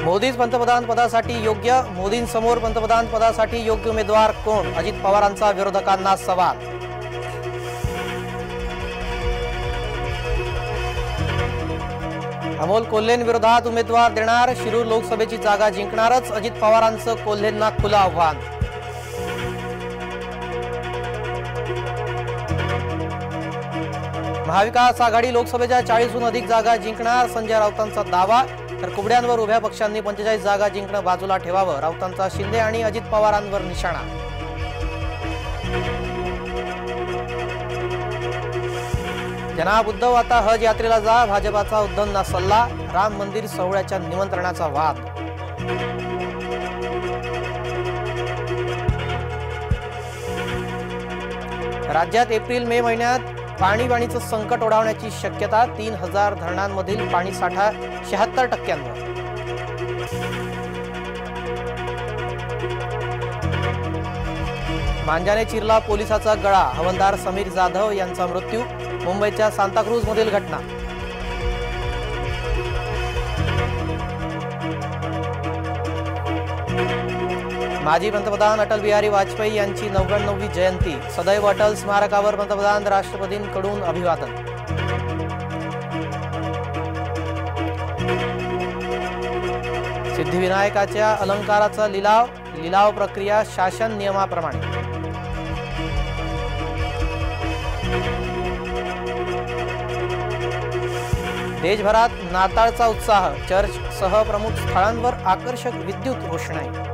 मोदीच पंतप्रधान पदासाठी योग्य, मोदींसमोर पंतप्रधान पदासाठी योग्य उमेदवार कोण? अजित पवारांचा विरोधकांना सवाल। अमोल कोल्हेंविरोधात उमेदवार देणार, शिरूर लोकसभेची जागा जिंकणारच, अजित पवारांचं कोल्हेंना खुलं आव्हान। महाविकास आघाडी लोकसभेच्या 40हून अधिक जागा जिंकणार, संजय राऊतांचा दावा। तर कुबड्यांवर उभ्या पक्षांनी 45 जागा जिंकणं बाजूला ठेवावं, राऊतांचा शिंदे आणि अजित पवारांवर निशाणा। जनाब उद्धव आता हज यात्रेला जा, भाजपाचा उद्धवना सल्ला, राम मंदिर सोहळ्याच्या निमंत्रणाचा वाद। राज्यात एप्रिल मे महिन्यात पाणीचं संकट ओढवण्याची शक्यता, 3000 धरणांमधील पाणी साठा 76%वर। मांजाने चिरला पोलिसाचा गळा, हवलदार समीर जाधव यांचा मृत्यू, मुंबईच्या सांताक्रूज मधील घटना। माजी पंतप्रधान अटल बिहारी वाजपेयी यांची 99वी जयंती, सदैव अटल स्मारकावर पंतप्रधान राष्ट्रपतींकडून अभिवादन। सिद्धिविनायकाच्या अलंकाराचा लिलाव प्रक्रिया शासन नियमाप्रमाणे। देशभरात नाताळचा उत्साह, चर्चसह प्रमुख स्थळांवर आकर्षक विद्युत रोषणाई।